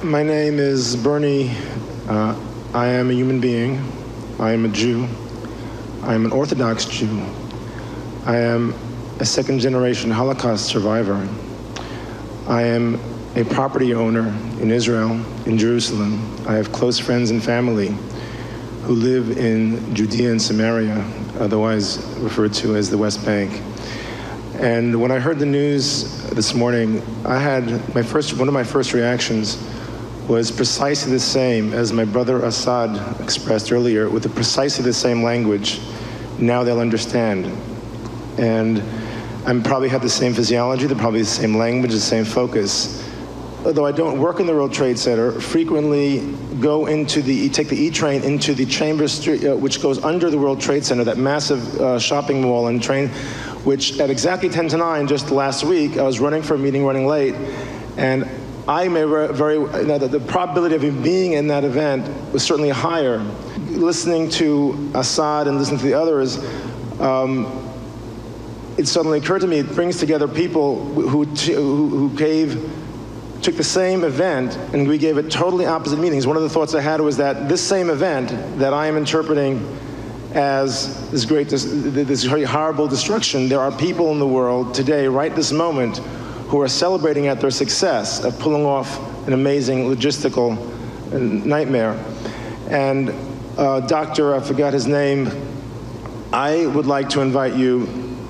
My name is Bernie. I am a human being. I am a Jew. I am an Orthodox Jew. I am a second-generation Holocaust survivor. I am a property owner in Israel, in Jerusalem. I have close friends and family who live in Judea and Samaria, otherwise referred to as the West Bank. And when I heard the news this morning, one of my first reactions was precisely the same as my brother Assad expressed earlier, with precisely the same language. Now they'll understand. And I probably have the same physiology, probably the same language, the same focus. Although I don't work in the World Trade Center, frequently take the E-train into the Chambers Street, which goes under the World Trade Center, that massive shopping mall and train, which at exactly 10 to 9, just last week, I was running for a meeting, running late, and the probability of him being in that event was certainly higher. Listening to Assad and listening to the others, it suddenly occurred to me, it brings together people who took the same event and we gave it totally opposite meanings. One of the thoughts I had was that this same event that I am interpreting as this very horrible destruction, there are people in the world today, right this moment, who are celebrating at their success of pulling off an amazing logistical nightmare. And Doctor, I forgot his name, I would like to invite you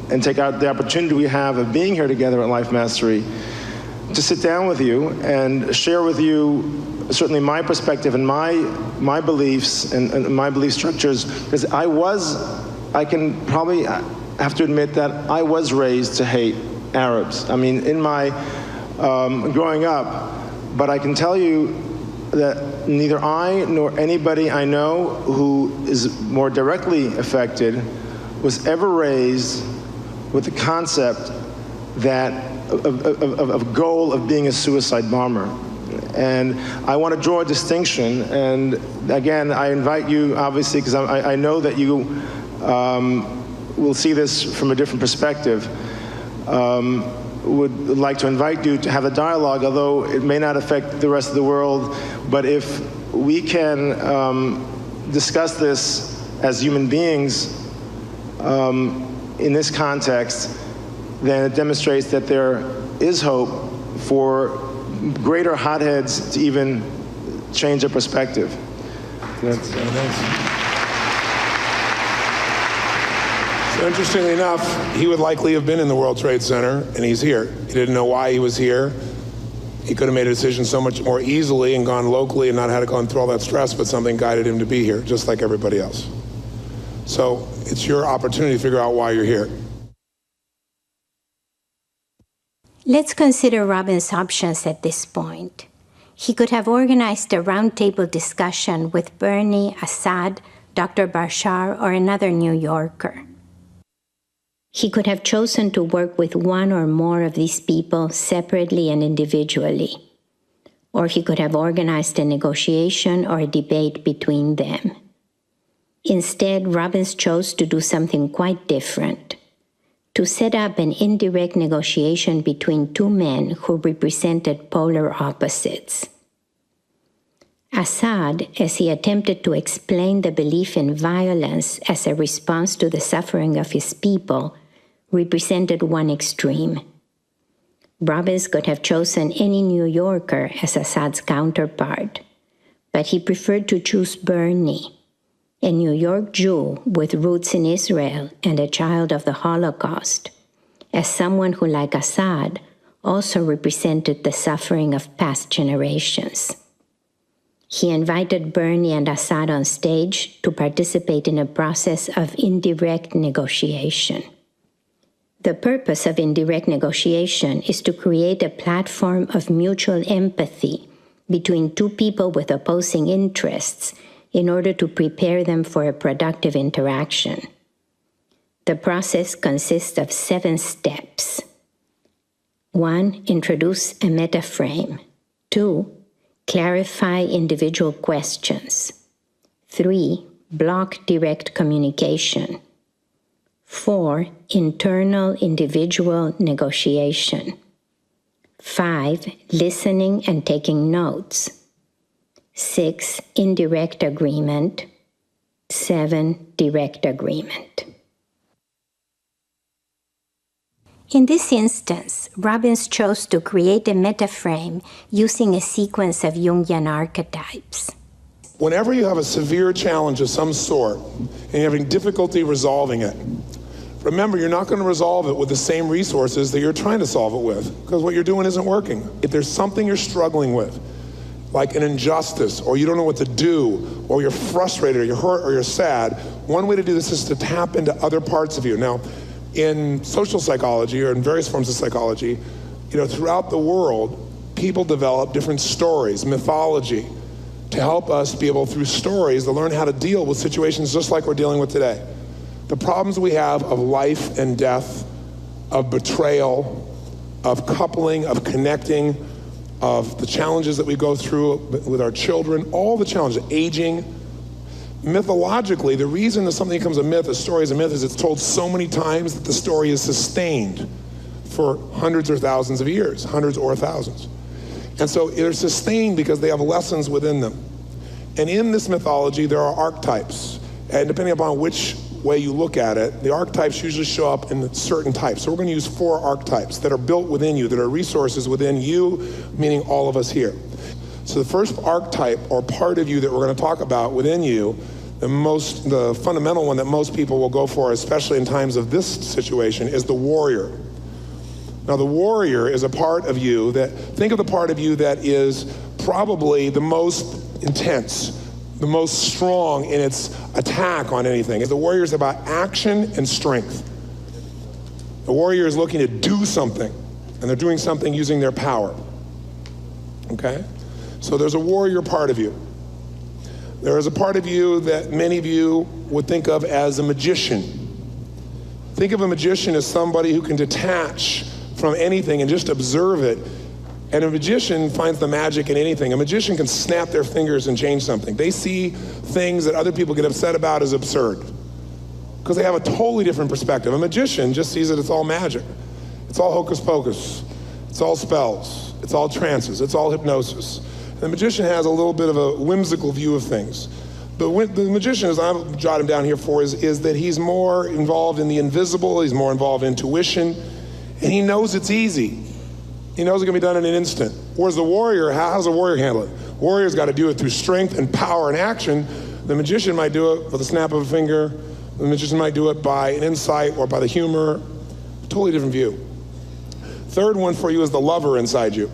and take out the opportunity we have of being here together at Life Mastery to sit down with you and share with you certainly my perspective and my beliefs and my belief structures, because I can probably have to admit that I was raised to hate Arabs. I mean, in my growing up, but I can tell you that neither I nor anybody I know who is more directly affected was ever raised with the concept of goal of being a suicide bomber. And I want to draw a distinction, and again, I invite you, obviously, because I know that you will see this from a different perspective, would like to invite you to have a dialogue, although it may not affect the rest of the world, but if we can discuss this as human beings in this context, then it demonstrates that there is hope for greater hotheads to even change their perspective. That's So interestingly enough, he would likely have been in the World Trade Center, and he's here. He didn't know why he was here. He could have made a decision so much more easily and gone locally and not had to go through all that stress, but something guided him to be here, just like everybody else. So it's your opportunity to figure out why you're here. Let's consider Robbins' options at this point. He could have organized a roundtable discussion with Bernie, Assad, Dr. Bashar, or another New Yorker. He could have chosen to work with one or more of these people separately and individually. Or he could have organized a negotiation or a debate between them. Instead, Robbins chose to do something quite different, to set up an indirect negotiation between two men who represented polar opposites. Assad, as he attempted to explain the belief in violence as a response to the suffering of his people, represented one extreme. Robbins could have chosen any New Yorker as Assad's counterpart, but he preferred to choose Bernie, a New York Jew with roots in Israel and a child of the Holocaust, as someone who, like Assad, also represented the suffering of past generations. He invited Bernie and Assad on stage to participate in a process of indirect negotiation. The purpose of indirect negotiation is to create a platform of mutual empathy between two people with opposing interests in order to prepare them for a productive interaction. The process consists of 7 steps. 1. Introduce a metaframe. 2. Clarify individual questions. 3. Block direct communication. 4. Internal individual negotiation. 5, listening and taking notes. 6, indirect agreement. 7, direct agreement. In this instance, Robbins chose to create a metaframe using a sequence of Jungian archetypes. Whenever you have a severe challenge of some sort and you're having difficulty resolving it, remember, you're not going to resolve it with the same resources that you're trying to solve it with, because what you're doing isn't working. If there's something you're struggling with, like an injustice, or you don't know what to do, or you're frustrated, or you're hurt, or you're sad, one way to do this is to tap into other parts of you. Now, in social psychology, or in various forms of psychology, throughout the world, people develop different stories, mythology, to help us be able, through stories, to learn how to deal with situations just like we're dealing with today. The problems we have of life and death, of betrayal, of coupling, of connecting, of the challenges that we go through with our children, all the challenges, aging. Mythologically, the reason that something becomes a myth, a story is a myth, is it's told so many times that the story is sustained for hundreds or thousands of years, hundreds or thousands. And so they're sustained because they have lessons within them. And in this mythology, there are archetypes. And depending upon which way you look at it, the archetypes usually show up in certain types. So we're going to use 4 archetypes that are built within you, that are resources within you, meaning all of us here. So the first archetype or part of you that we're going to talk about within you, the fundamental one that most people will go for, especially in times of this situation, is the warrior. Now, the warrior is a part of you think of the part of you that is probably the most intense, the most strong in its attack on anything. The warrior is about action and strength. The warrior is looking to do something, and they're doing something using their power. Okay? So there's a warrior part of you. There is a part of you that many of you would think of as a magician. Think of a magician as somebody who can detach from anything and just observe it. And a magician finds the magic in anything. A magician can snap their fingers and change something. They see things that other people get upset about as absurd because they have a totally different perspective. A magician just sees that it's all magic. It's all hocus pocus. It's all spells. It's all trances. It's all hypnosis. And the magician has a little bit of a whimsical view of things. The magician, as I've jotted him down here for, is that he's more involved in the invisible. He's more involved in intuition. And he knows it's easy. He knows it can be done in an instant. Whereas the warrior, how does a warrior handle it? Warrior's got to do it through strength and power and action. The magician might do it with a snap of a finger. The magician might do it by an insight or by the humor. Totally different view. Third one for you is the lover inside you.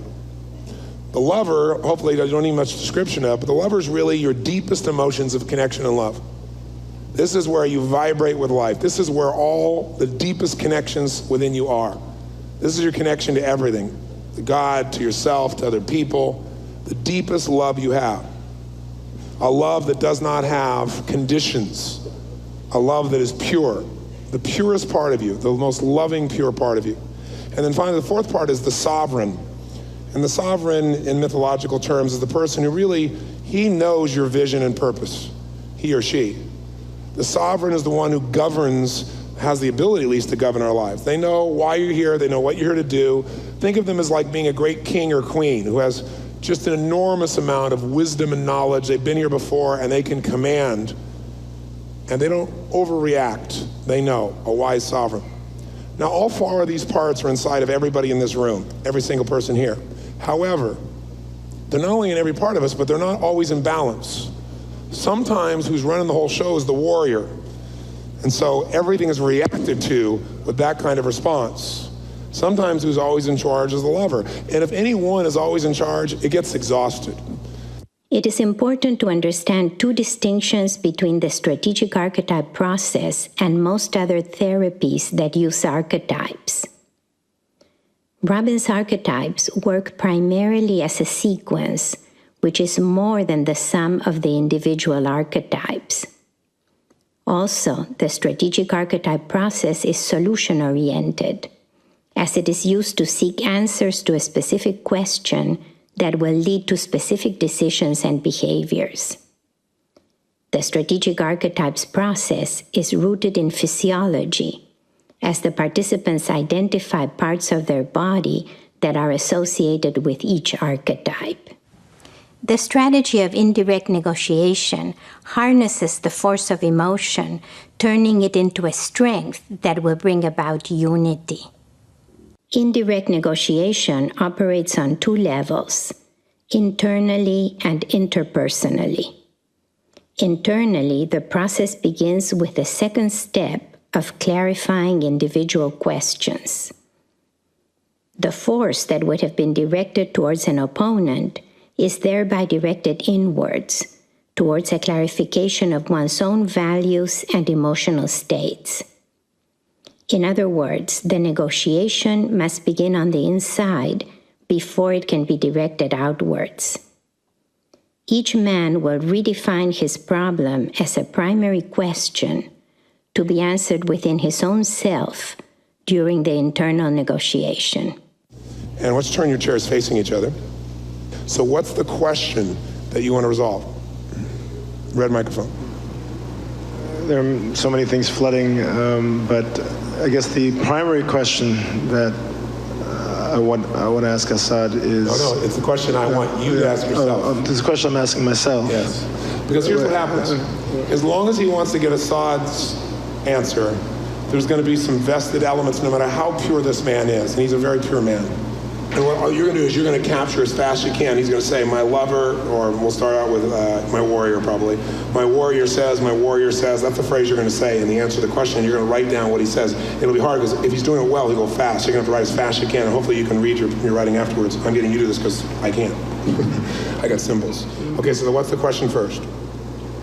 The lover, hopefully you don't need much description of, but the lover is really your deepest emotions of connection and love. This is where you vibrate with life. This is where all the deepest connections within you are. This is your connection to everything. To God, to yourself, to other people. The deepest love you have. A love that does not have conditions. A love that is pure. The purest part of you. The most loving, pure part of you. And then finally, the fourth part is the sovereign. And the sovereign, in mythological terms, is the person who really, he knows your vision and purpose. He or she. The sovereign is the one who governs, has the ability at least to govern our lives. They know why you're here, they know what you're here to do. Think of them as like being a great king or queen who has just an enormous amount of wisdom and knowledge. They've been here before and they can command. And they don't overreact. They know, a wise sovereign. Now, all 4 of these parts are inside of everybody in this room, every single person here. However, they're not only in every part of us, but they're not always in balance. Sometimes who's running the whole show is the warrior. And so everything is reacted to with that kind of response. Sometimes who's always in charge is the lover. And if anyone is always in charge, it gets exhausted. It is important to understand 2 distinctions between the strategic archetype process and most other therapies that use archetypes. Robbins' archetypes work primarily as a sequence, which is more than the sum of the individual archetypes. Also, the strategic archetype process is solution-oriented, as it is used to seek answers to a specific question that will lead to specific decisions and behaviors. The strategic archetypes process is rooted in physiology, as the participants identify parts of their body that are associated with each archetype. The strategy of indirect negotiation harnesses the force of emotion, turning it into a strength that will bring about unity. Indirect negotiation operates on two levels, internally and interpersonally. Internally, the process begins with the second step of clarifying individual questions. The force that would have been directed towards an opponent is thereby directed inwards, towards a clarification of one's own values and emotional states. In other words, the negotiation must begin on the inside before it can be directed outwards. Each man will redefine his problem as a primary question to be answered within his own self during the internal negotiation. And let's turn your chairs facing each other. So what's the question that you want to resolve? Red microphone. There are so many things flooding, but I guess the primary question that I want to ask Assad is... No, it's the question I want you to ask yourself. This is a question I'm asking myself. Yes. Because here's what happens. As long as he wants to get Assad's answer, there's going to be some vested elements no matter how pure this man is, and he's a very pure man. And what you're going to do is you're going to capture as fast as you can. He's going to say, my lover, or we'll start out with my warrior probably. My warrior says, my warrior says. That's the phrase you're going to say in the answer to the question, and you're going to write down what he says. It'll be hard because if he's doing it well, he'll go fast. You're going to have to write as fast as you can, and hopefully you can read your writing afterwards. I'm getting you to this because I can't. I got symbols. Okay, so what's the question first?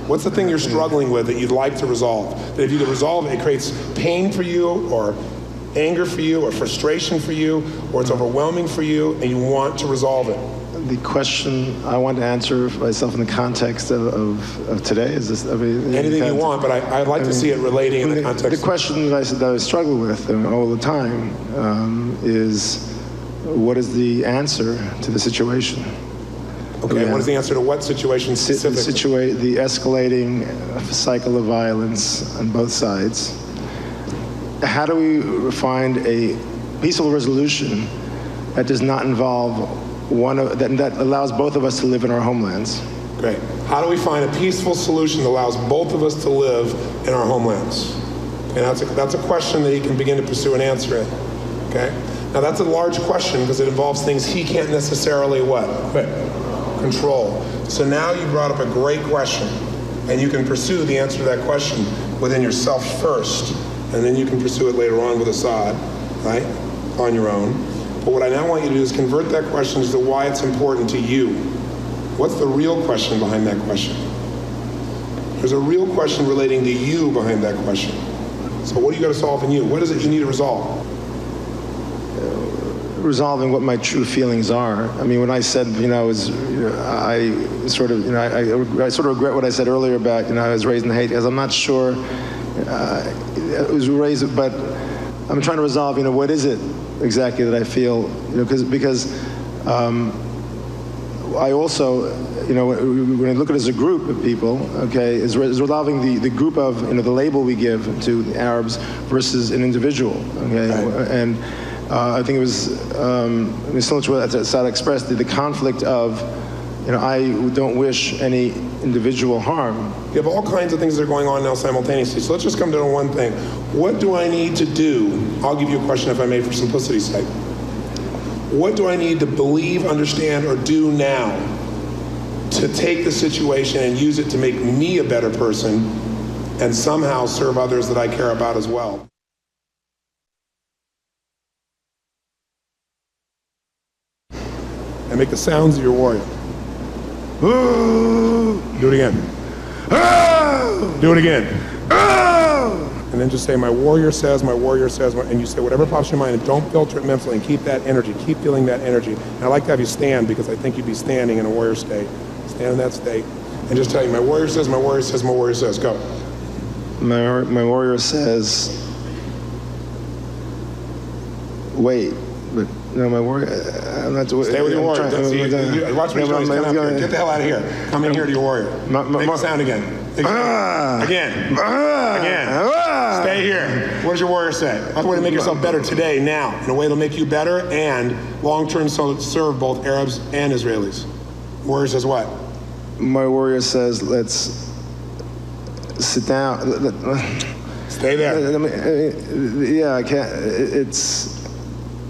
What's the thing you're struggling with that you'd like to resolve? That if you could resolve it, it creates pain for you, or anger for you, or frustration for you, or it's overwhelming for you, and you want to resolve it. The question I want to answer for myself in the context of today is this. I mean, anything you want, but I'd like to see it relating in the context. The question that I struggle with all the time is, what is the answer to the situation? Okay, what is the answer to what situation specifically? The escalating cycle of violence on both sides. How do we find a peaceful resolution that does not involve that allows both of us to live in our homelands? Great. How do we find a peaceful solution that allows both of us to live in our homelands? And that's a question that he can begin to pursue and answer it. Okay? Now that's a large question because it involves things he can't necessarily what? Control. So now you brought up a great question, and you can pursue the answer to that question within yourself first. And then you can pursue it later on with Assad, right, on your own. But what I now want you to do is convert that question to why it's important to you. What's the real question behind that question? There's a real question relating to you behind that question. So what do you got to solve in you? What is it you need to resolve? Resolving what my true feelings are. I mean, when I said, I sort of regret what I said earlier about, I was raised in hate, because I'm not sure it was raised, but I'm trying to resolve, what is it exactly that I feel, because I also, when I look at it as a group of people, okay, is resolving the group of, the label we give to the Arabs versus an individual, okay, right. And I think it was similar to what Assad expressed, the conflict of, I don't wish any individual harm. You have all kinds of things that are going on now simultaneously. So let's just come down to one thing. What do I need to do? I'll give you a question if I may for simplicity's sake. What do I need to believe, understand, or do now to take the situation and use it to make me a better person and somehow serve others that I care about as well? And make the sounds of your warrior. Do it again. Do it again. And then just say, my warrior says, and you say whatever pops in your mind, and don't filter it mentally, and keep that energy, keep feeling that energy. And I like to have you stand, because I think you'd be standing in a warrior state. Stand in that state, and just tell you, my warrior says, my warrior says, my warrior says. Go. My warrior says, wait. But no, my warrior, I'm not. Stay with your warrior. Watch me. Get the hell out of here. Come in here to your warrior. Make the sound again. Again. Stay here. What does your warrior say? That's a way to make yourself better today, now, in a way that'll make you better and long-term serve both Arabs and Israelis. Warrior says what? My warrior says, let's sit down. Stay there. Yeah, I can't. It's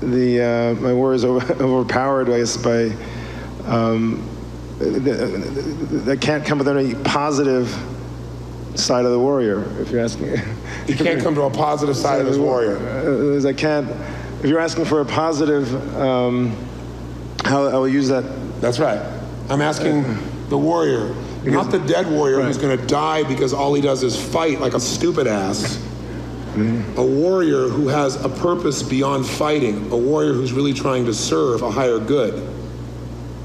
my warrior is overpowered, I guess, by that can't come with any positive side of the warrior, if you're asking. You can't come to a positive side of his warrior. I can't. If you're asking for a positive, how I will use that. That's right. I'm asking the warrior, not the dead warrior who's going to die because all he does is fight like a stupid ass. A warrior who has a purpose beyond fighting. A warrior who's really trying to serve a higher good.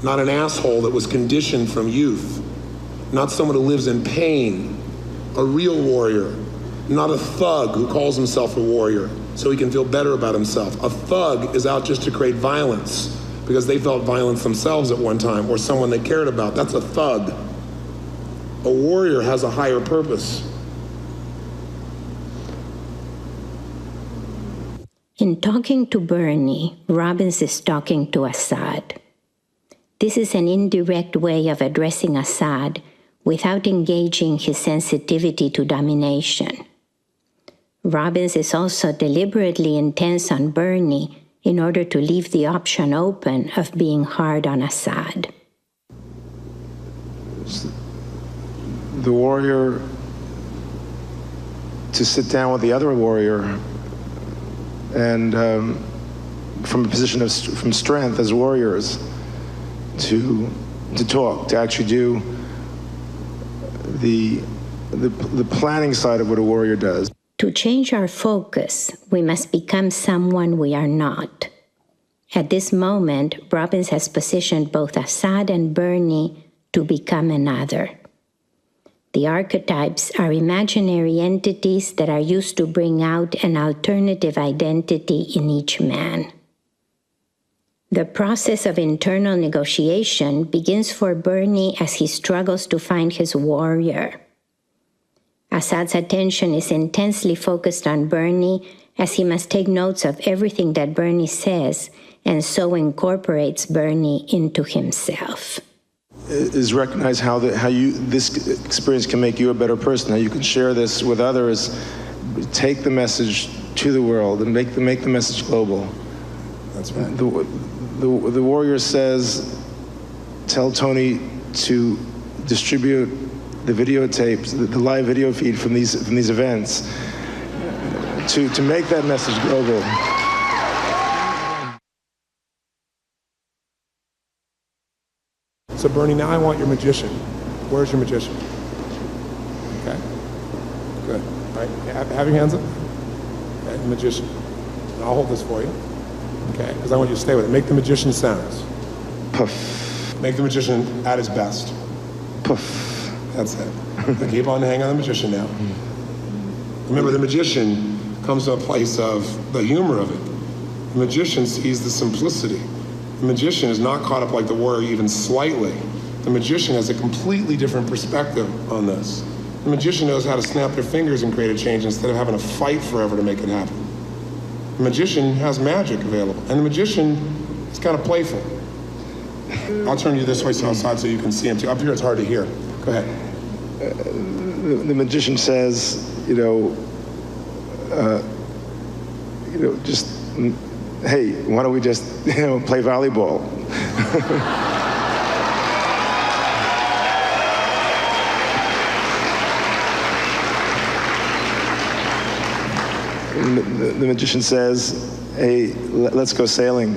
Not an asshole that was conditioned from youth. Not someone who lives in pain. A real warrior. Not a thug who calls himself a warrior so he can feel better about himself. A thug is out just to create violence because they felt violence themselves at one time or someone they cared about. That's a thug. A warrior has a higher purpose. In talking to Bernie, Robbins is talking to Assad. This is an indirect way of addressing Assad without engaging his sensitivity to domination. Robbins is also deliberately intense on Bernie in order to leave the option open of being hard on Assad. The warrior to sit down with the other warrior and from a position of from strength as warriors to talk, to actually do the planning side of what a warrior does. To change our focus, we must become someone we are not. At this moment, Robbins has positioned both Assad and Bernie to become another. The archetypes are imaginary entities that are used to bring out an alternative identity in each man. The process of internal negotiation begins for Bernie as he struggles to find his warrior. Assad's attention is intensely focused on Bernie as he must take notes of everything that Bernie says and so incorporates Bernie into himself. Is recognize how this experience can make you a better person, how you can share this with others, take the message to the world and make the message global. That's right. The warrior says, tell Tony to distribute the videotapes, the live video feed from these events, to make that message global. So Bernie, now I want your magician. Where's your magician? Okay, good. All right, have your hands up. Okay, the magician. And I'll hold this for you. Okay, because I want you to stay with it. Make the magician sounds. Puff. Make the magician at his best. Puff. That's it. So keep on hanging on the magician now. Remember, the magician comes to a place of the humor of it. The magician sees the simplicity. The magician is not caught up like the warrior even slightly. The magician has a completely different perspective on this. The magician knows how to snap their fingers and create a change instead of having to fight forever to make it happen. The magician has magic available, and the magician is kind of playful. I'll turn you this way so outside so you can see him too. Up here it's hard to hear. Go ahead. The magician says, just, hey, why don't we just, play volleyball? The magician says, hey, let's go sailing.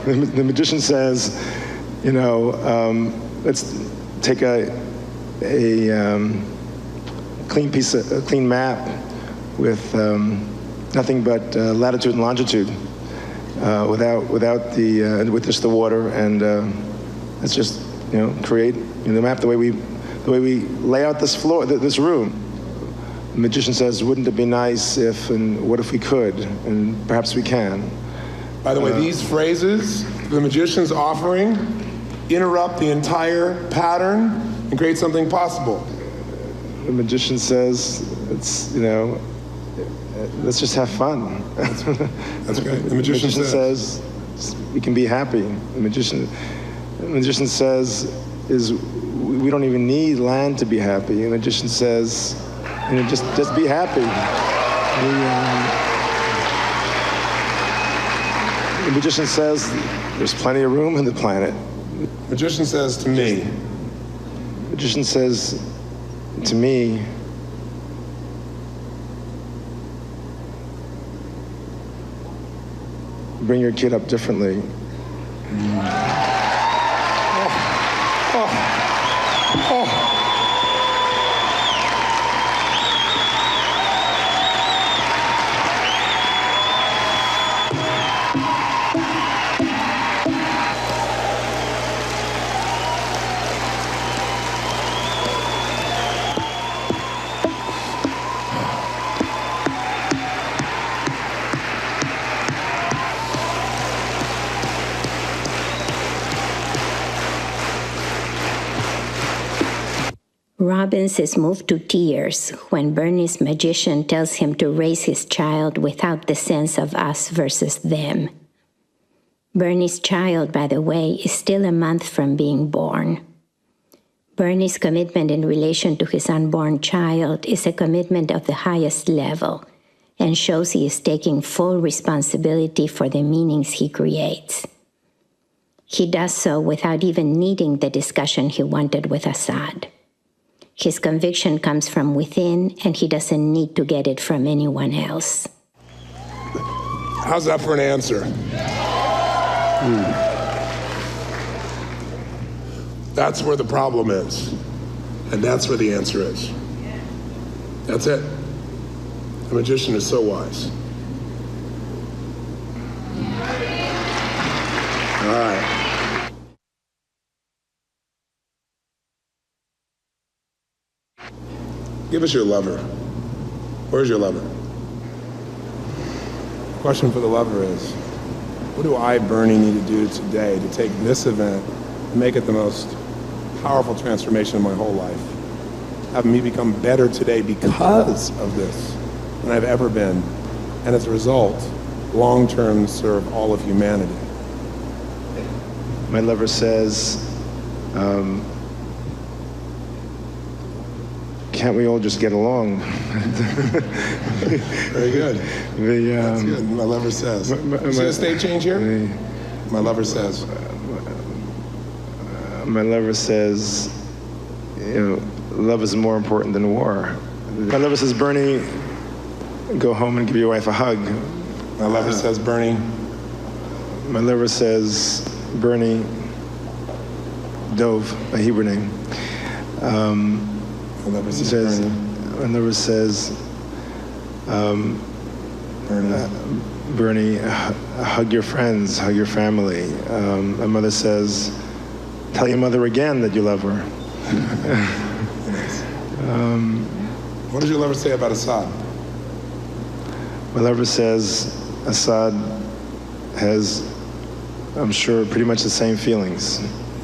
The magician says, let's take a clean map with nothing but latitude and longitude, with just the water, and let's just create the map the way we lay out this room. The magician says, wouldn't it be nice if, and what if we could, and perhaps we can. By the way, these phrases the magician's offering interrupt the entire pattern and create something possible. The magician says, it's, let's just have fun. That's great. The magician says we can be happy. The magician says we don't even need land to be happy. The magician says, just be happy. The magician says there's plenty of room in the planet. Magician says to me. Magician says to me, bring your kid up differently. Robbins is moved to tears when Bernie's magician tells him to raise his child without the sense of us versus them. Bernie's child, by the way, is still a month from being born. Bernie's commitment in relation to his unborn child is a commitment of the highest level and shows he is taking full responsibility for the meanings he creates. He does so without even needing the discussion he wanted with Assad. His conviction comes from within, and he doesn't need to get it from anyone else. How's that for an answer? That's where the problem is. And that's where the answer is. That's it. The magician is so wise. All right. Give us your lover. Where's your lover? The question for the lover is, what do I, Bernie, need to do today to take this event and make it the most powerful transformation of my whole life? Have me become better today because of this than I've ever been. And as a result, long-term serve all of humanity. My lover says, can't we all just get along? Very good. That's good. My lover says. See the state change here? My lover says. My lover says, love is more important than war. My lover says, Bernie, go home and give your wife a hug. My lover says, Bernie. My lover says, Bernie, Dove, a Hebrew name. My lover says, my lover says, Bernie, hug your friends, hug your family. My mother says, tell your mother again that you love her. What does your lover say about Assad? My lover says Assad has, I'm sure, pretty much the same feelings.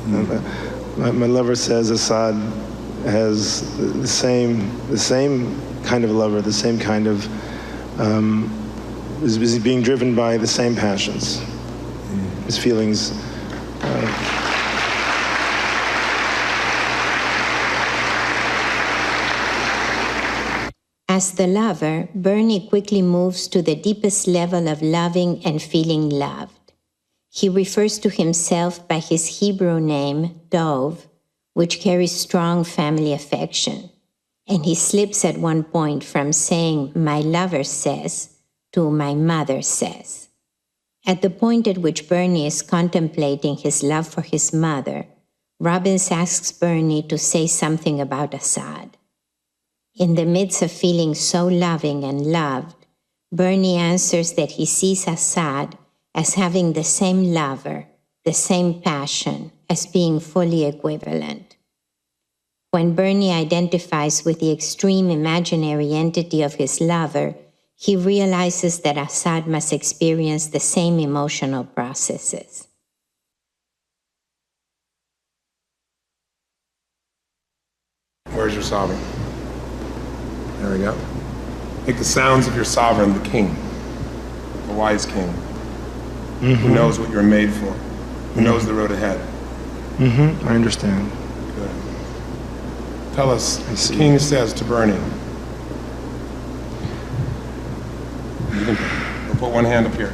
My lover says Assad has the same kind of lover, the same kind of, is being driven by the same passions. His feelings. As the lover, Bernie quickly moves to the deepest level of loving and feeling loved. He refers to himself by his Hebrew name, Dov, which carries strong family affection. And he slips at one point from saying, my lover says, to my mother says. At the point at which Bernie is contemplating his love for his mother, Robbins asks Bernie to say something about Assad. In the midst of feeling so loving and loved, Bernie answers that he sees Assad as having the same lover, the same passion, as being fully equivalent. When Bernie identifies with the extreme imaginary entity of his lover, he realizes that Assad must experience the same emotional processes. Where's your sovereign? There we go. Make the sounds of your sovereign, the king, the wise king, who knows what you're made for, who knows the road ahead. I understand. Good. Tell us, the king says to Bernie, we'll put one hand up here.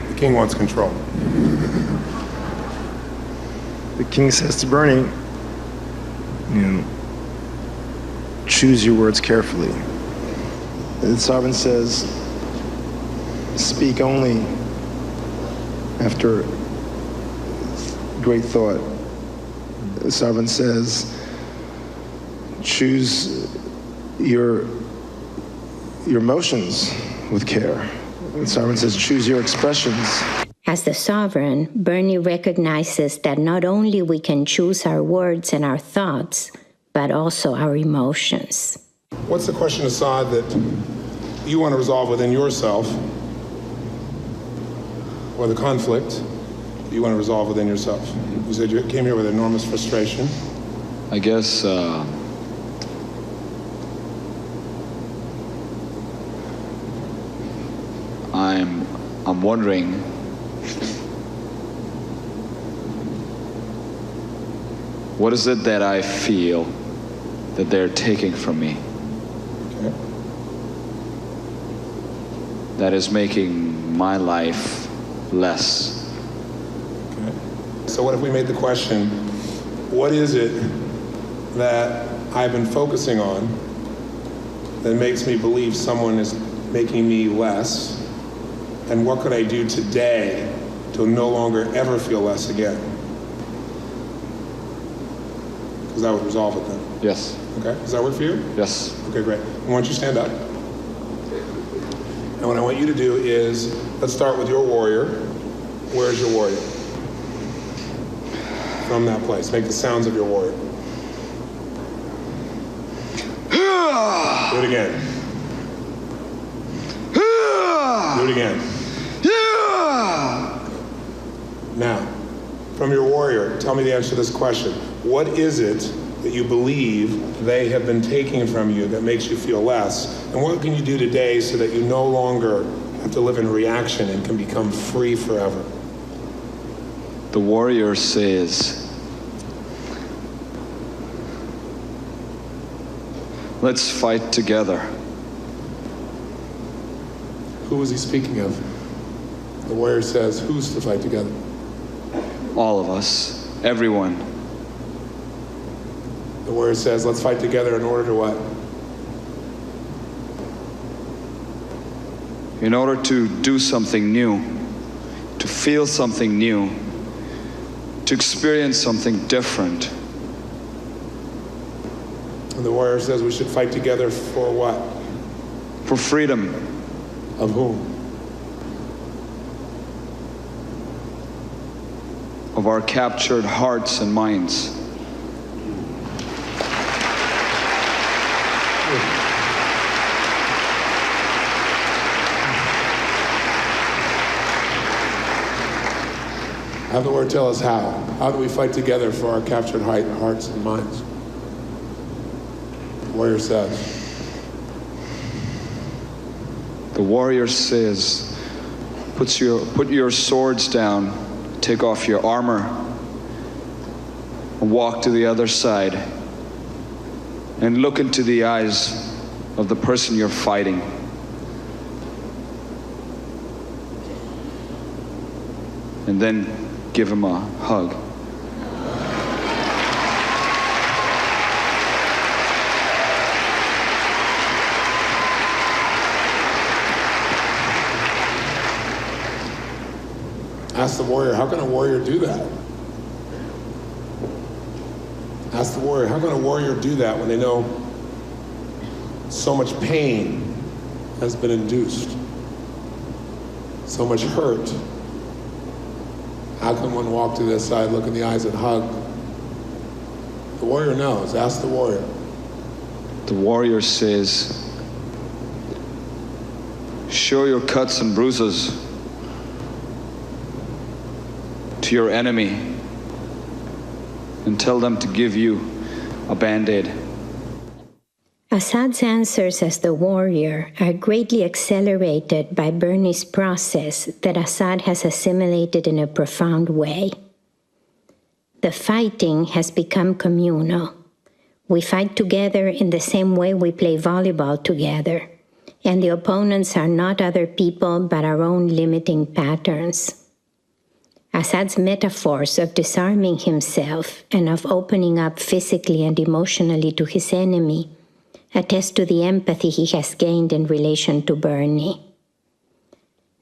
The king wants control. The king says to Bernie, choose your words carefully. And the sovereign says, speak only after great thought. The sovereign says, choose your emotions with care. The sovereign says, choose your expressions. As the sovereign, Bernie recognizes that not only we can choose our words and our thoughts, but also our emotions. What's the question, Assad, that you want to resolve within yourself, or the conflict that you want to resolve within yourself? You said you came here with enormous frustration. I guess I'm wondering what is it that I feel that they're taking from me? Okay. That is making my life less. Okay. So what if we made the question, what is it that I've been focusing on that makes me believe someone is making me less? And what could I do today to no longer ever feel less again? Because that would resolve it then. Yes. Okay, does that work for you? Yes. Okay, great. I want you to stand up. And what I want you to do is, let's start with your warrior. Where's your warrior? From that place. Make the sounds of your warrior. Do it again. Do it again. Now, from your warrior, tell me the answer to this question. What is it that you believe they have been taking from you that makes you feel less? And what can you do today so that you no longer have to live in reaction and can become free forever? The warrior says, let's fight together. Who is he speaking of? The warrior says, who's to fight together? All of us, everyone. The warrior says, let's fight together in order to what? In order to do something new, to feel something new, to experience something different. And the warrior says we should fight together for what? For freedom. Of whom? Of our captured hearts and minds. Have the word tell us how. How do we fight together for our captured hearts and minds? The warrior says. The warrior says, put your swords down, take off your armor, and walk to the other side, and look into the eyes of the person you're fighting. And then give him a hug. Ask the warrior, how can a warrior do that? Ask the warrior, how can a warrior do that when they know so much pain has been induced? So much hurt. How can one walk to this side, look in the eyes and hug? The warrior knows. Ask the warrior. The warrior says, show your cuts and bruises to your enemy and tell them to give you a Band-Aid. Assad's answers as the warrior are greatly accelerated by Bernie's process that Assad has assimilated in a profound way. The fighting has become communal. We fight together in the same way we play volleyball together, and the opponents are not other people but our own limiting patterns. Assad's metaphors of disarming himself and of opening up physically and emotionally to his enemy attest to the empathy he has gained in relation to Bernie.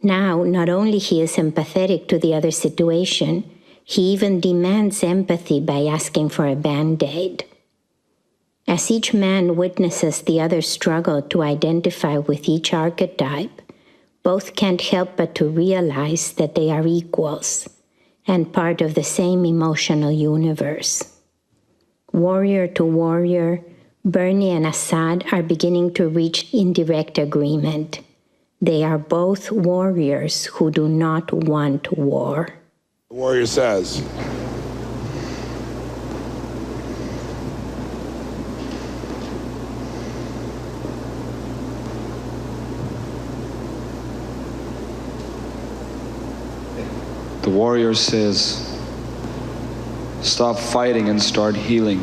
Now, not only he is empathetic to the other situation, he even demands empathy by asking for a Band-Aid. As each man witnesses the other's struggle to identify with each archetype, both can't help but to realize that they are equals and part of the same emotional universe. Warrior to warrior, Bernie and Assad are beginning to reach indirect agreement. They are both warriors who do not want war. The warrior says, The warrior says, stop fighting and start healing.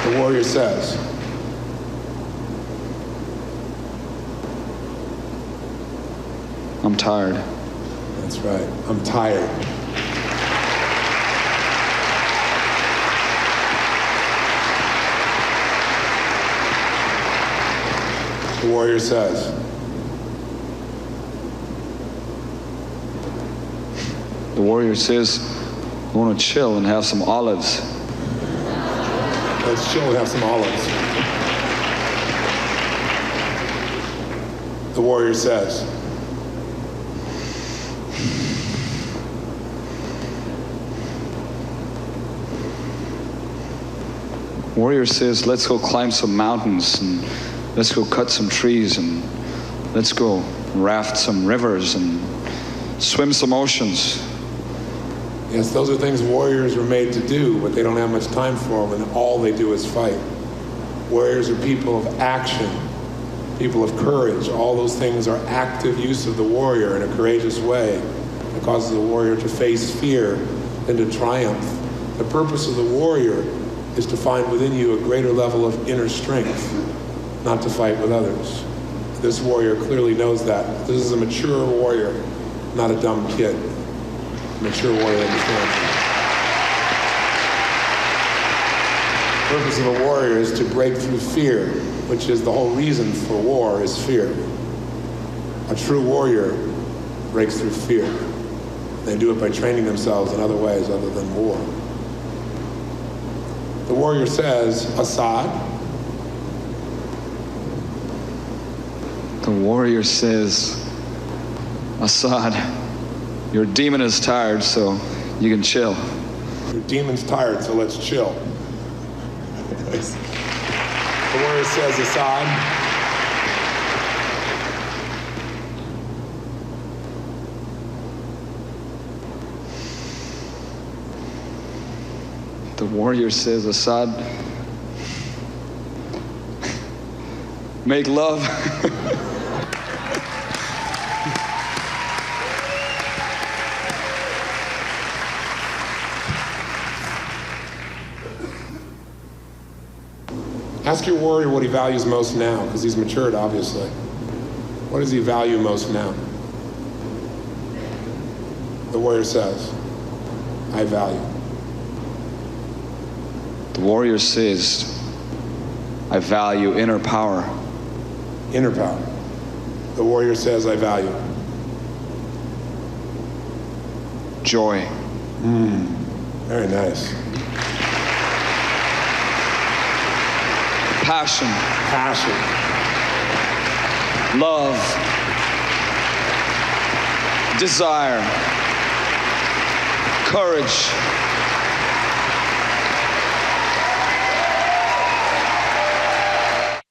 the warrior says, I'm tired. that's right, I'm tired. The warrior says, The warrior says, I want to chill and have some olives. let's chill and have some olives. The warrior says, Warrior says, let's go climb some mountains and let's go cut some trees and let's go raft some rivers and swim some oceans. yes, those are things warriors were made to do, but they don't have much time for them, and all they do is fight. Warriors are people of action, people of courage. All those things are active use of the warrior in a courageous way that causes the warrior to face fear and to triumph. The purpose of the warrior is to find within you a greater level of inner strength, not to fight with others. This warrior clearly knows that. This is a mature warrior, not a dumb kid. A mature warrior understands that. The purpose of a warrior is to break through fear, which is the whole reason for war is fear. A true warrior breaks through fear. They do it by training themselves in other ways other than war. The warrior says, Assad. The warrior says, Assad, your demon is tired, so you can chill. Your demon's tired, so let's chill. The warrior says, Assad. The warrior says, Assad, make love. Ask your warrior what he values most now, because he's matured, obviously. What does he value most now? The warrior says, I value. The warrior says, I value inner power. Inner power. The warrior says, I value. Joy. Very nice. Passion. Passion. Love. Desire. Courage.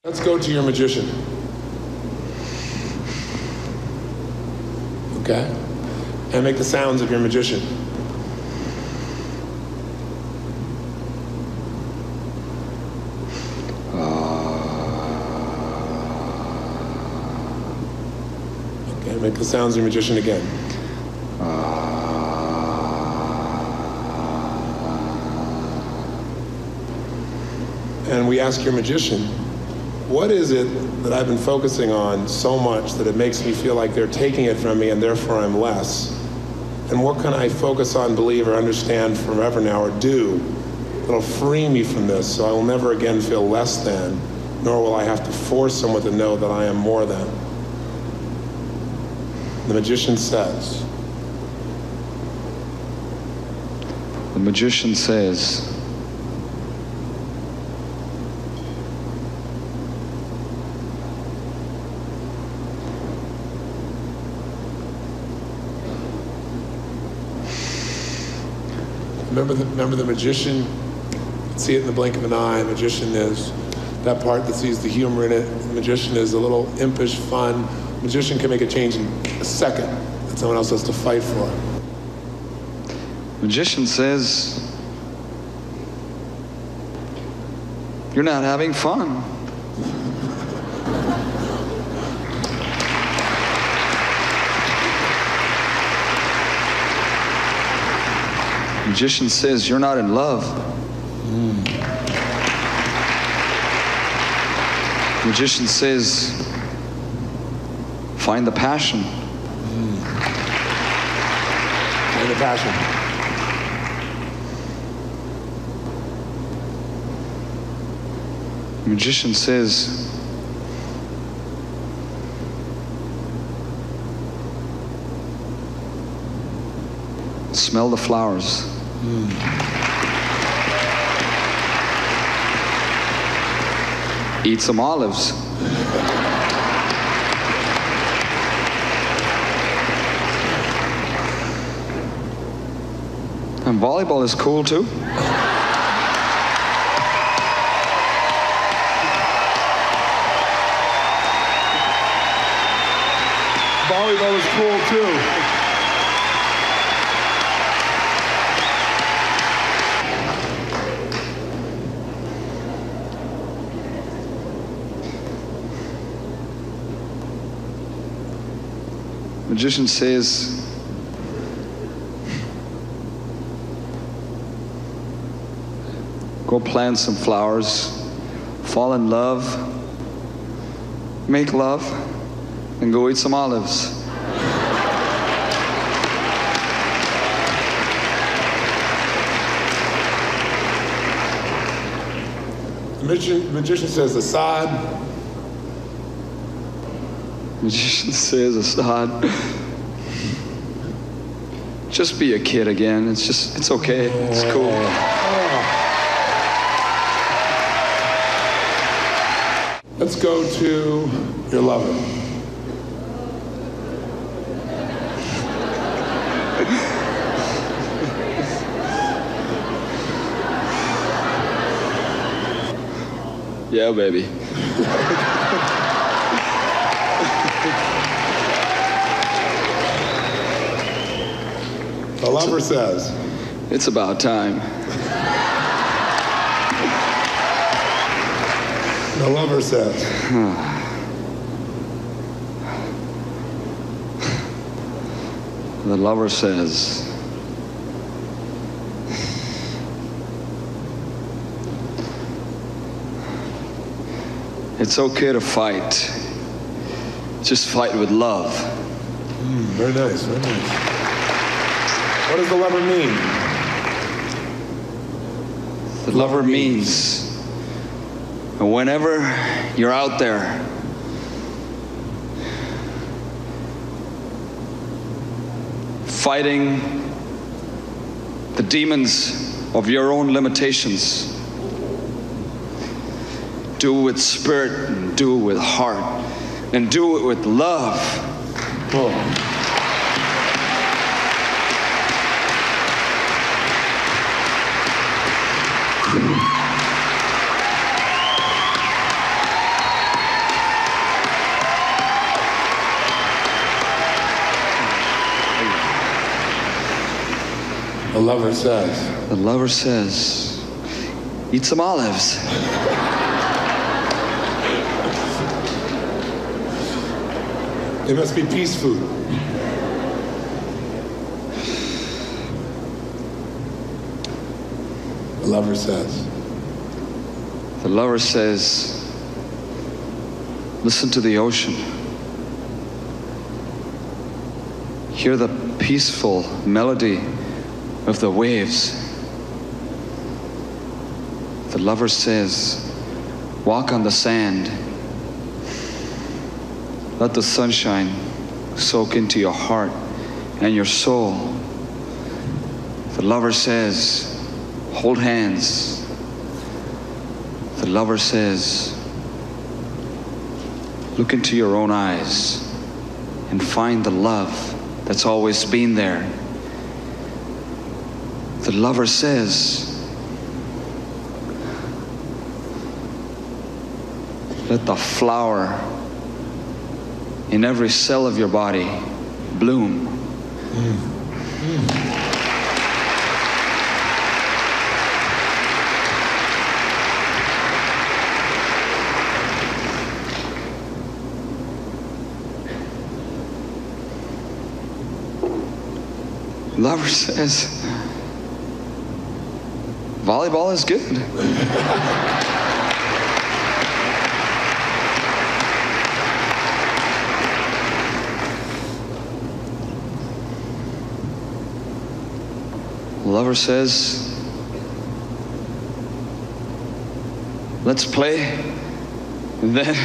Let's go to your magician. Okay? And make the sounds of your magician. Okay, make the sounds of your magician again. And we ask your magician, what is it that I've been focusing on so much that it makes me feel like they're taking it from me and therefore I'm less? And what can I focus on, believe, or understand forever now, or do, that'll free me from this so I will never again feel less than, nor will I have to force someone to know that I am more than? The magician says. The magician says, Remember the magician? See it in the blink of an eye. The magician is that part that sees the humor in it. The magician is a little impish fun. The magician can make a change in a second that someone else has to fight for. the magician says, you're not having fun. The magician says, you're not in love. The magician says, find the passion. Find the passion. The magician says, smell the flowers. Eat some olives. And volleyball is cool too. Volleyball is cool too. Magician says, go plant some flowers, fall in love, make love, and go eat some olives. The magician says, Assad. Magician says, Assad, just be a kid again. It's okay. It's cool. Let's go to your lover. Yeah, baby. The lover says, it's about time. the lover says, The lover says, it's okay to fight. Just fight with love. Very nice, very nice. What does the lover mean? The lover means whenever you're out there, fighting the demons of your own limitations, do it with spirit, and do it with heart, and do it with love. Whoa. The lover says. The lover says, eat some olives. It must be peace food. The lover says. The lover says, listen to the ocean. Hear the peaceful melody of the waves. The lover says, walk on the sand. Let the sunshine soak into your heart and your soul. The lover says, hold hands. The lover says, look into your own eyes and find the love that's always been there. The lover says, let the flower in every cell of your body bloom. Lover says, volleyball is good. Lover says, let's play, and then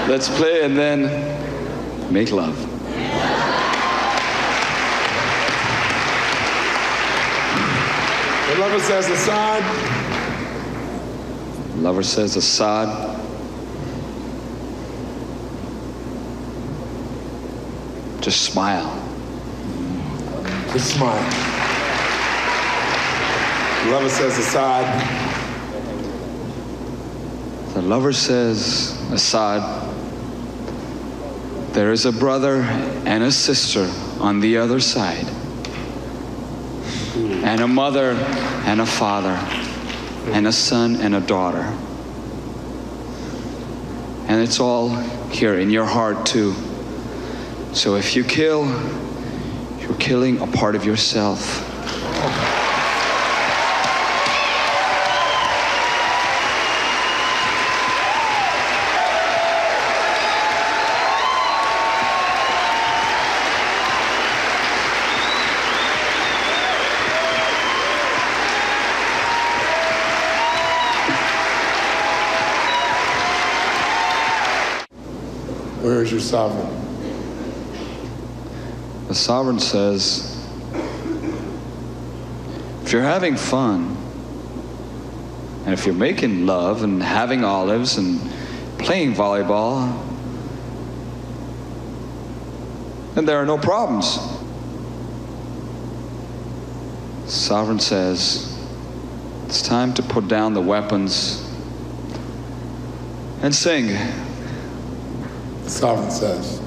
let's play and then make love. The lover says, Assad. Lover says, Assad. Just smile. Just smile. The lover says, Assad. The lover says, Assad, there is a brother and a sister on the other side, and a mother and a father, and a son and a daughter. And it's all here in your heart too. So if you kill, you're killing a part of yourself. Where is your sovereign? The sovereign says, if you're having fun, and if you're making love and having olives and playing volleyball, then there are no problems. The sovereign says, it's time to put down the weapons and sing. The sovereign says.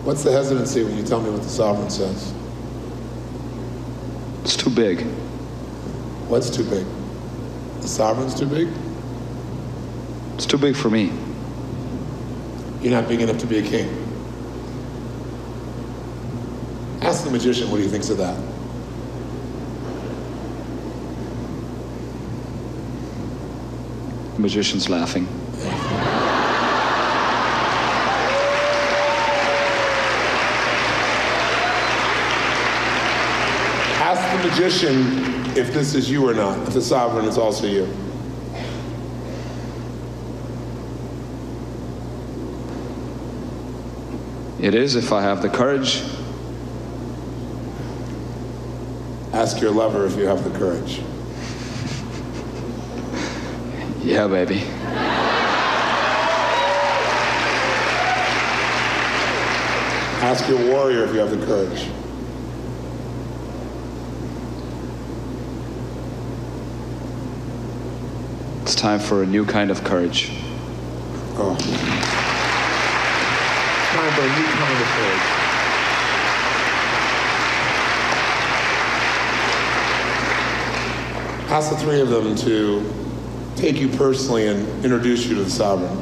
What's the hesitancy when you tell me what the sovereign says? It's too big. What's too big? The sovereign's too big? It's too big for me. You're not big enough to be a king. Ask the magician what he thinks of that. The magician's laughing. Ask the magician if this is you or not, if the sovereign is also you. It is if I have the courage. Ask your lover if you have the courage. Yeah, baby. Ask your warrior if you have the courage. It's time for a new kind of courage. Oh. Time for a new kind of courage. ask the three of them to take you personally and introduce you to the sovereign.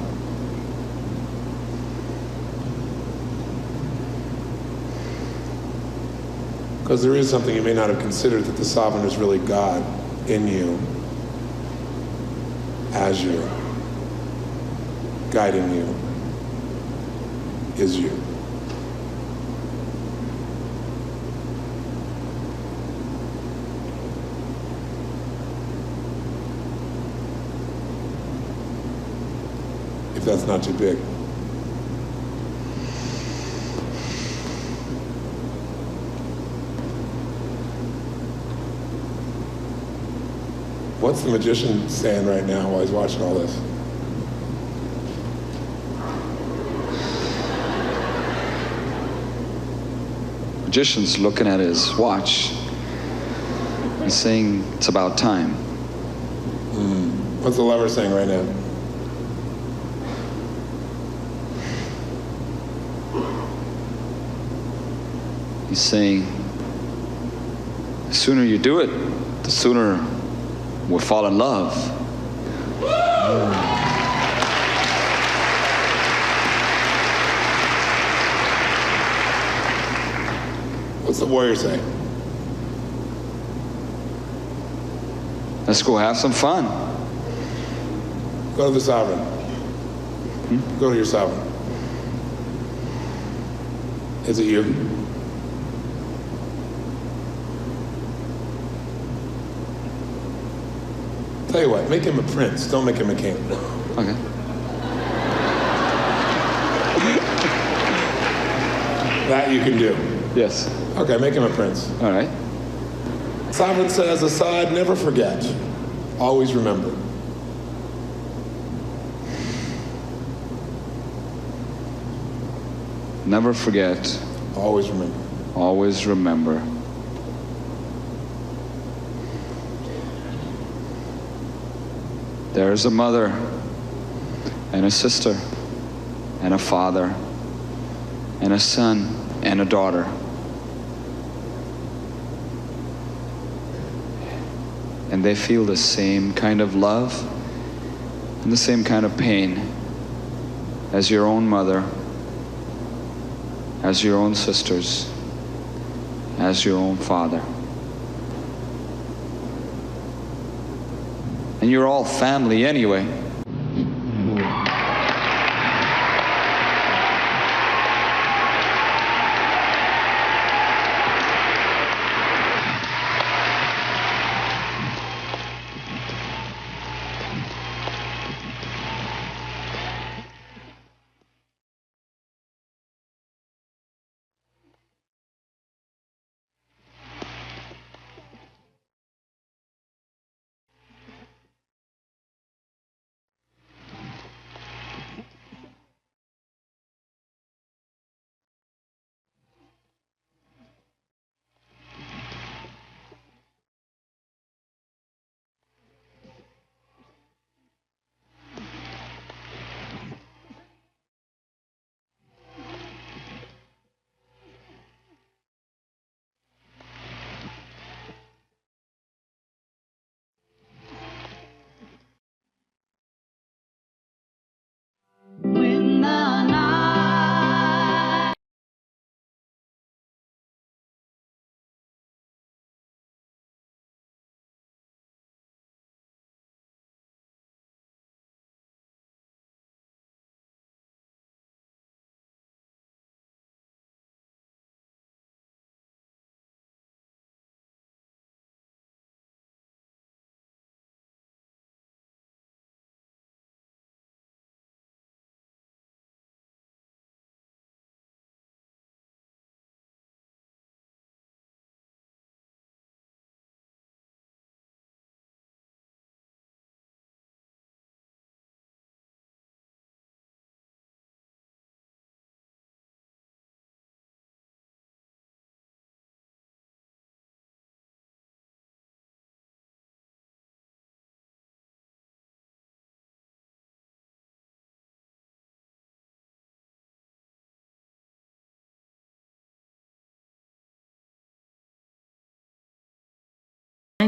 Because there is something you may not have considered, that the sovereign is really God in you, as you, guiding you, is you. If that's not too big. What's the magician saying right now while he's watching all this? Magician's looking at his watch. He's saying it's about time. What's the lover saying right now? He's saying, the sooner you do it, the sooner we'll fall in love. What's the warrior say? Let's go have some fun. Go to the sovereign. Go to your sovereign. Is it you? Tell you what, make him a prince, don't make him a king. Okay. That you can do. Yes. Okay, make him a prince. All right. Sovereign says, Assad, never forget, always remember. Never forget. Always remember. Always remember. There's a mother and a sister and a father and a son and a daughter. And they feel the same kind of love and the same kind of pain as your own mother, as your own sisters, as your own father. And you're all family anyway.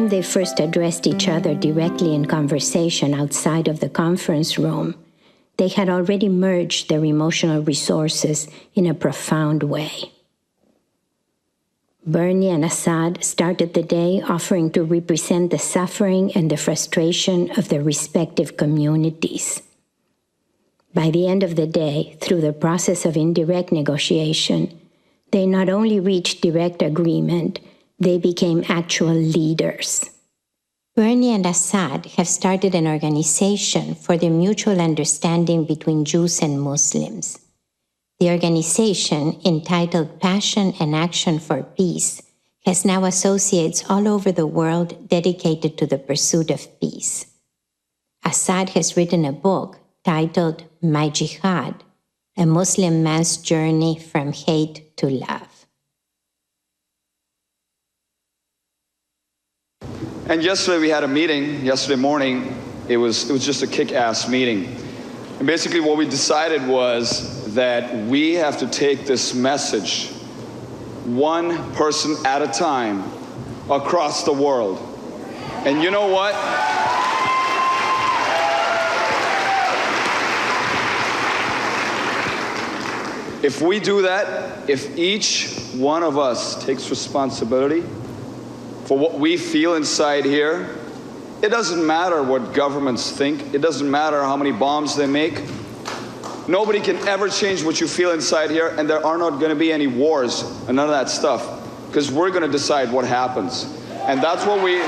time they first addressed each other directly in conversation outside of the conference room, they had already merged their emotional resources in a profound way. Bernie and Assad started the day offering to represent the suffering and the frustration of their respective communities. By the end of the day, through the process of indirect negotiation, they not only reached direct agreement, they became actual leaders. Bernie and Assad have started an organization for the mutual understanding between Jews and Muslims. The organization, entitled Passion and Action for Peace, has now associates all over the world dedicated to the pursuit of peace. Assad has written a book titled My Jihad, A Muslim Man's Journey from Hate to Love. And yesterday we had a meeting, yesterday morning. It was just a kick-ass meeting. And basically what we decided was that we have to take this message one person at a time across the world. And you know what? If we do that, if each one of us takes responsibility for what we feel inside here, it doesn't matter what governments think. It doesn't matter how many bombs they make. Nobody can ever change what you feel inside here, and there are not going to be any wars and none of that stuff, because we're going to decide what happens. And that's what we're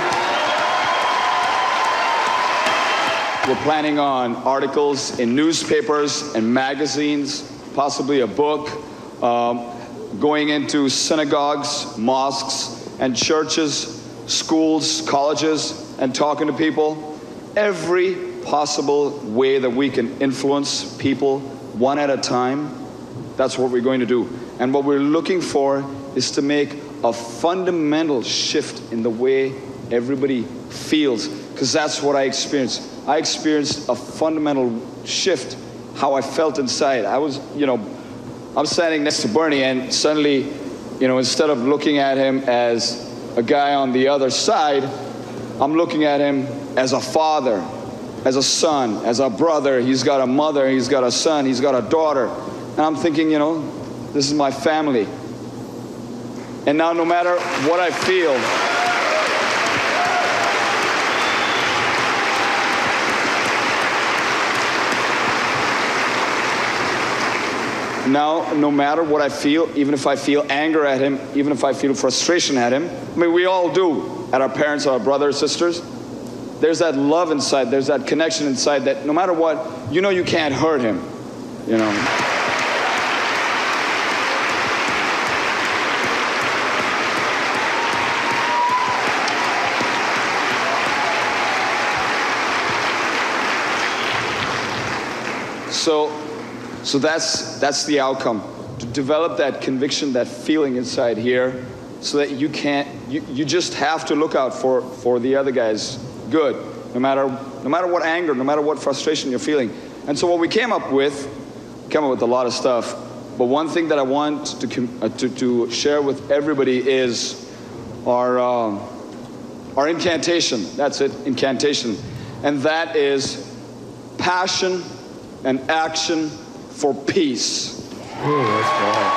planning on articles in newspapers and magazines, possibly a book, going into synagogues, mosques, and churches, schools, colleges, and talking to people. Every possible way that we can influence people one at a time, that's what we're going to do. And what we're looking for is to make a fundamental shift in the way everybody feels, because that's what I experienced. I experienced a fundamental shift, how I felt inside. I was, I'm standing next to Bernie, and suddenly, instead of looking at him as a guy on the other side, I'm looking at him as a father, as a son, as a brother. He's got a mother, he's got a son, he's got a daughter. And I'm thinking, this is my family. And now no matter what I feel, now, no matter what I feel, even if I feel anger at him, even if I feel frustration at him, I mean, we all do, at our parents, our brothers, sisters, there's that love inside, there's that connection inside that no matter what, you can't hurt him, So that's the outcome, to develop that conviction, that feeling inside here, so that you just have to look out for the other guy's good, no matter what anger, no matter what frustration you're feeling. And so what we came up with a lot of stuff, but one thing that I want to share with everybody is our incantation. That's it, incantation. And that is passion and action for peace. Ooh, that's right.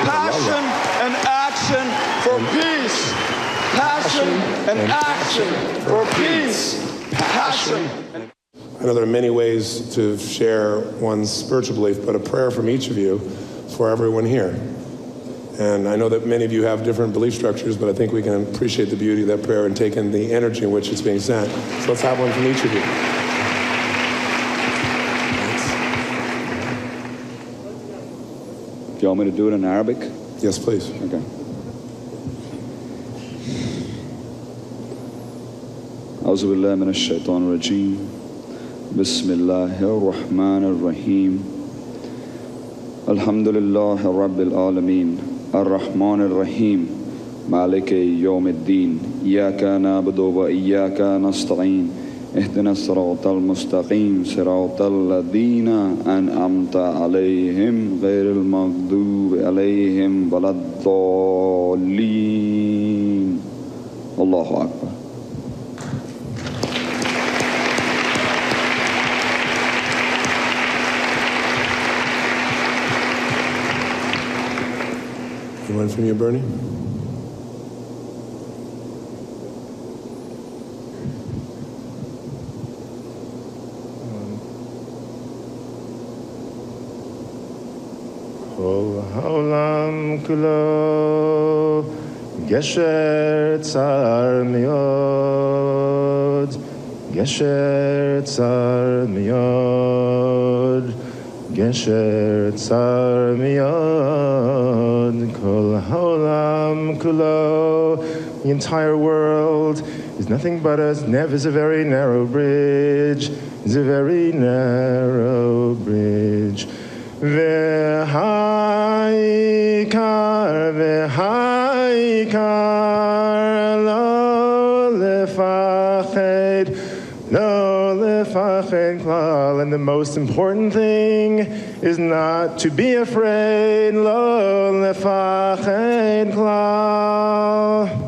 Passion and action for peace. Passion and action for peace. Passion. I know there are many ways to share one's spiritual belief, but a prayer from each of you for everyone here. And I know that many of you have different belief structures, but I think we can appreciate the beauty of that prayer and take in the energy in which it's being sent. So let's have one from each of you. Do you want me to do it in Arabic? Yes, please. Okay. أعوذ بالله من الشيطان الرجيم بسم الله الرحمن الرحيم الحمد لله رب العالمين الرحمن الرحيم مالك يوم الدين إياك نعبد وإياك نستعين اهدنا الصراط المستقيم صراط الذين أنعمت عليهم غير المغضوب عليهم ولا الضالين الله أكبر. from you, Bernie. Kol haolam kulo gesher tzar miyod, gesher tzar miyod, gesher tzar miyod. Kol haolam kulo, the entire world is nothing but a very narrow bridge. It's a very narrow bridge. V'haikar lo lefached klal. And the most important thing is not to be afraid. Lo lefached klal.